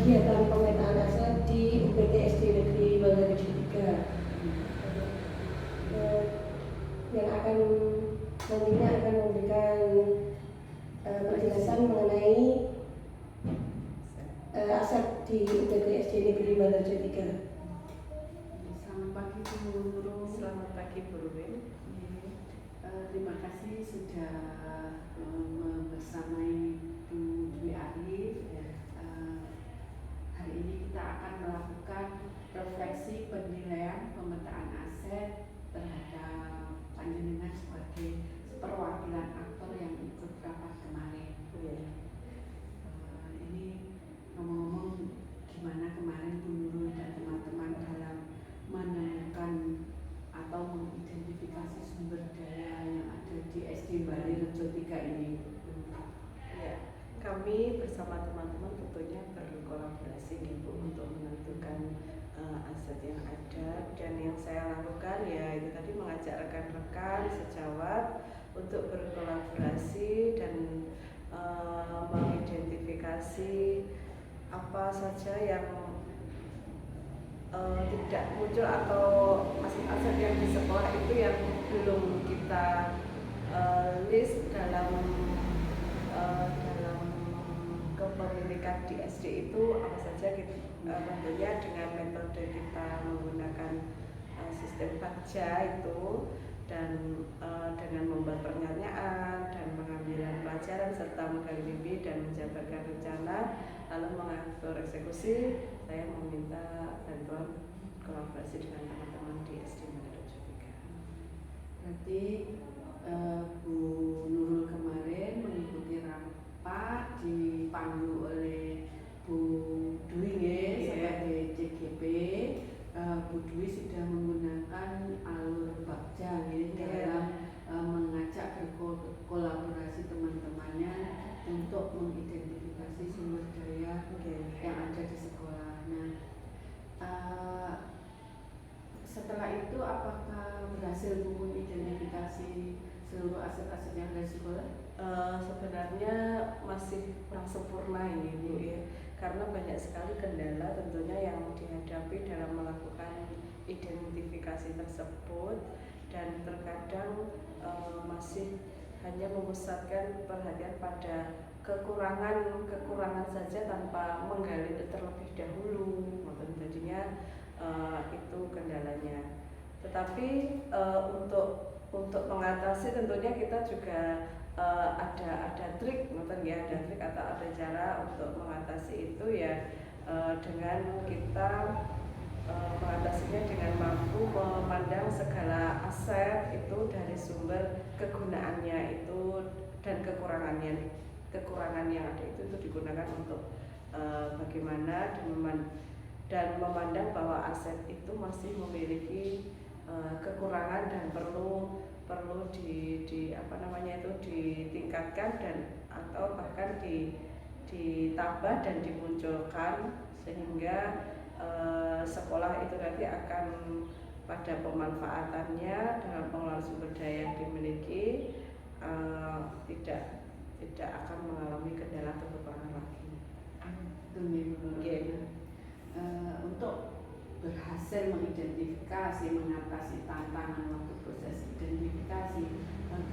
kegiatan pemetaan aset di UPT SD Negeri Bangladesh 3 yang nantinya akan memberikan penjelasan mengenai aset di UPT SD Negeri Bangladesh 3. Selamat pagi Bu Nurul. Selamat pagi Bu Ruben. Terima kasih sudah membersamai Bu Dwi Arif. Hari ini kita akan melakukan refleksi penilaian pemetaan aset terhadap panjenengan sebagai perwakilan aktor yang ikut rapat kemarin. Ini ngomong-ngomong, gimana kemarin Bu Nurul dan teman-teman dalam menemukan atau mengidentifikasi sumber daya yang ada di SD Bali Rejo 3 ini? Ya, kami bersama teman-teman tentunya berkolaborasi nih Bu untuk menentukan aset yang ada, dan yang saya lakukan ya itu tadi mengajak rekan-rekan sejawat untuk berkolaborasi dan mengidentifikasi apa saja yang tidak muncul atau aset-aset yang di sekolah itu yang belum kita list dalam kepemilikan di SD itu apa saja gitu. Tentunya dengan metode kita menggunakan sistem Bagja itu, dan dengan membuat pertanyaan dan pengambilan pelajaran serta menggali mimpi dan menjabarkan rencana lalu mengatur eksekusi. Saya meminta bantuan kolaborasi dengan teman-teman di SD Negeri 3. Berarti Bu Nurul kemarin mengikuti rapat dipandu oleh Bu Dwi sebagai CGP. Bu Dwi sudah menggunakan alur Bagja dalam mengajak berkolaborasi teman-temannya untuk mengidentifikasi sumber daya yang ada di sekolah. Nah, setelah itu apakah berhasil mengidentifikasi seluruh aset-aset yang ada di sekolah? Sebenarnya masih kurang sempurna ini Bu ya, karena banyak sekali kendala tentunya yang dihadapi dalam melakukan identifikasi tersebut, dan terkadang masih hanya memusatkan perhatian pada kekurangan saja tanpa menggali terlebih dahulu. Jadinya itu kendalanya. Tetapi untuk mengatasi tentunya kita juga ada trik, ada trik atau ada cara untuk mengatasi itu ya, dengan kita mengatasinya dengan mampu memandang segala aset itu dari sumber kegunaannya itu dan kekurangan yang ada itu digunakan untuk bagaimana dan memandang bahwa aset itu masih memiliki kekurangan dan perlu ditingkatkan dan atau bahkan ditambah dan dimunculkan sehingga sekolah itu nanti akan pada pemanfaatannya dengan pengelolaan sumber daya yang dimiliki tidak akan mengalami kendala atau kekurangan lagi. Untuk berhasil mengidentifikasi, mengatasi tantangan waktu proses identifikasi,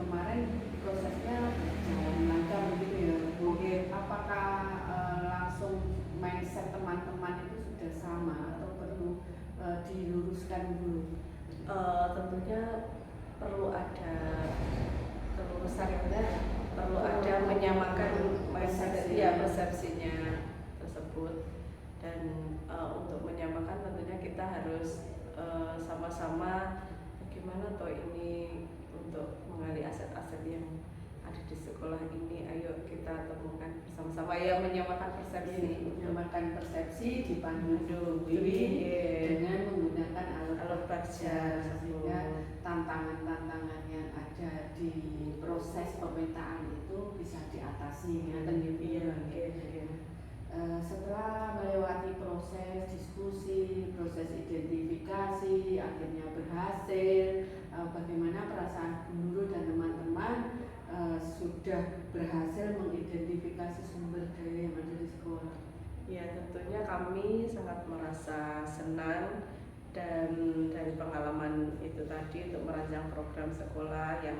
kemarin prosesnya berjalan lancar begitu ya Bu. Apakah langsung mindset teman-teman itu sudah sama atau perlu diluruskan dulu? Tentunya perlu ada kelurusan, perlu ada menyamakan persepsinya tersebut. Dan untuk menyamakan tentunya kita harus sama-sama bagaimana toh ini untuk mengali aset-aset yang ada di sekolah ini, ayo kita temukan bersama-sama ya, menyamakan persepsi dipandu dengan menggunakan alat baja sehingga tantangan-tantangan yang ada di proses pemetaan itu bisa diatasi ya. Setelah melewati proses diskusi, proses identifikasi, akhirnya berhasil. Bagaimana perasaan Bu Nurul dan teman-teman sudah berhasil mengidentifikasi sumber daya yang ada di sekolah? Ya, tentunya kami sangat merasa senang dan dari pengalaman itu tadi untuk merancang program sekolah yang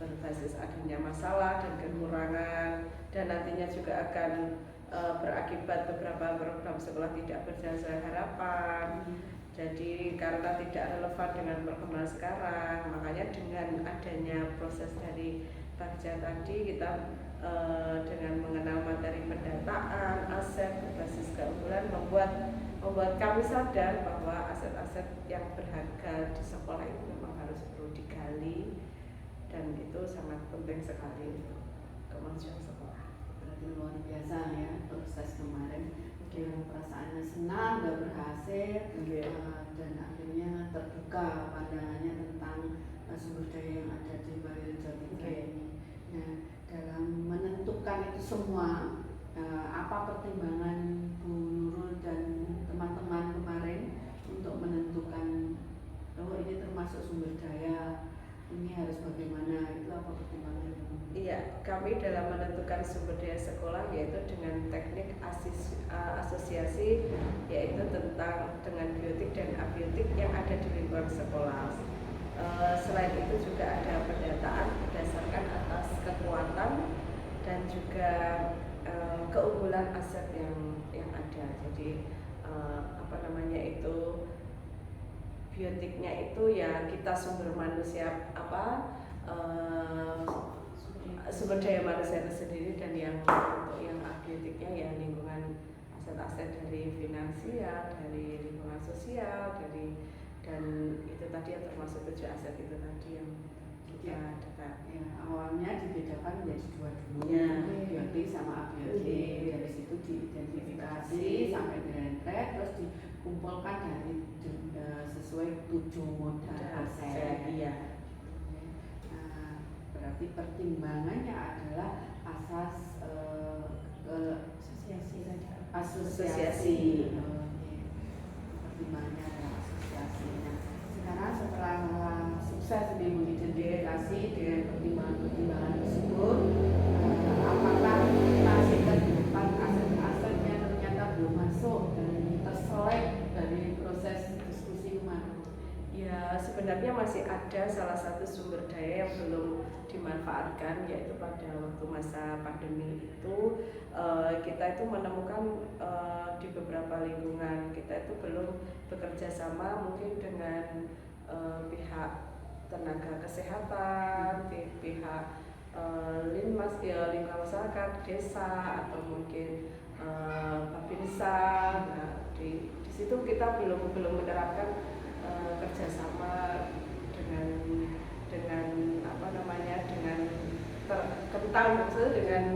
berbasis adanya masalah dan kekurangan, dan nantinya juga akan berakibat beberapa program sekolah tidak berjalan sesuai harapan. Jadi karena tidak relevan dengan perkembangan sekarang, makanya dengan adanya proses dari Bagja tadi kita dengan mengenal materi pendataan aset berbasis keunggulan membuat kami sadar bahwa aset-aset yang berharga di sekolah itu memang harus perlu digali, dan itu sangat penting sekali untuk kemajuan sekolah. Berarti luar biasa ya proses kemarin, dengan perasaannya senang udah berhasil, dan akhirnya terbuka pandangannya tentang sumber daya yang ada di Balai Jatibah ini. Nah, dalam menentukan itu semua, apa pertimbangan Bu Nurul dan teman-teman kemarin untuk menentukan ini termasuk sumber daya, ini harus bagaimana, itu apa pertimbangannya? Iya, kami dalam menentukan sumber daya sekolah yaitu dengan teknik asosiasi, yaitu dengan biotik dan abiotik yang ada di lingkungan sekolah. Selain itu juga ada pendataan berdasarkan atas kekuatan dan juga keunggulan aset yang ada. Jadi biotiknya itu ya kita sumber manusia sumber daya manusia itu sendiri, dan untuk yang abiotiknya ya lingkungan, aset-aset dari finansial, dari lingkungan sosial, dan itu tadi yang termasuk 7 aset itu tadi yang kita data. Ya, awalnya dibedakan menjadi dua dulu, biotik sama abiotik. Dari situ diidentifikasi sampai direntret, terus dikumpulkan dari sesuai 7 modal aset. Iya. Berarti pertimbangannya adalah asas asosiasi. Pertimbangannya adalah asosiasi. Nah, sekarang setelah sukses mengidentifikasi dengan pertimbangan tersebut, apakah masih terdapat aset-asetnya ternyata belum masuk dan terselek dari proses diskusi kemarin? Ya, sebenarnya masih ada salah satu sumber daya yang belum dimanfaatkan, yaitu pada waktu masa pandemi itu kita itu menemukan di beberapa lingkungan kita itu belum bekerja sama mungkin dengan pihak tenaga kesehatan, pihak linmas ya, lingkungan masyarakat, desa, atau mungkin Babinsa. Nah, di situ kita belum menerapkan kerjasama dengan kental, maksudnya dengan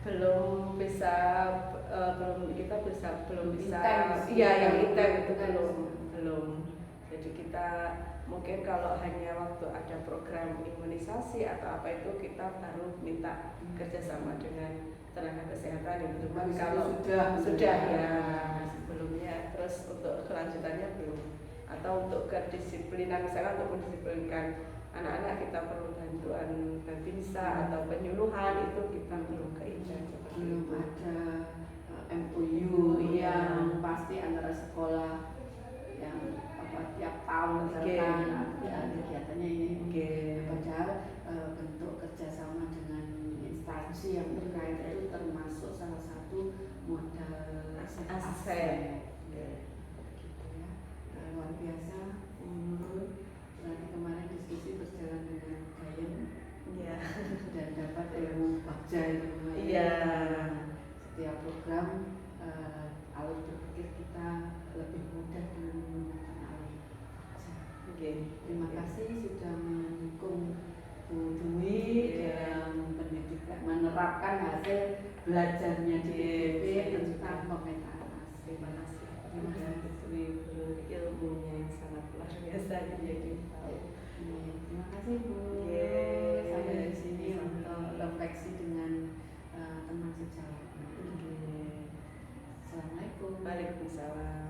belum bisa yang intens itu belum Jadi kita mungkin kalau hanya waktu ada program imunisasi atau apa itu kita baru minta kerjasama dengan tenaga kesehatan itu. Cuman kalau sudah ya sebelumnya, terus untuk kelanjutannya belum. Atau untuk kedisiplinan misalnya untuk mendisiplinkan anak-anak kita perlu bantuan babinsa atau penyuluhan, itu kita perlu ke INDA. Belum ada MOU yang pasti antara sekolah yang tiap tahun misalkan kegiatannya ini. Padahal bentuk kerjasama dengan instansi yang terkait itu termasuk salah satu modal aset. Gitu ya. Luar biasa. Berarti kemarin diskusi berjalan dengan Gayen dan dapat ilmu bagja itu. Setiap program alat berpikir kita lebih mudah dengan menggunakan alat bagja. Terima kasih sudah mendukung Bu Dwi dalam pendidikan, menerapkan hasil belajarnya di PPP tentang pemetaan aset. Terima kasih. Terima kasih. Ilmunya yang sangat luar biasa, jadi tahu. Terima kasih Bu. Sampai di sini untuk refleksi dengan teman sejawat. Assalamualaikum. Waalaikumsalam.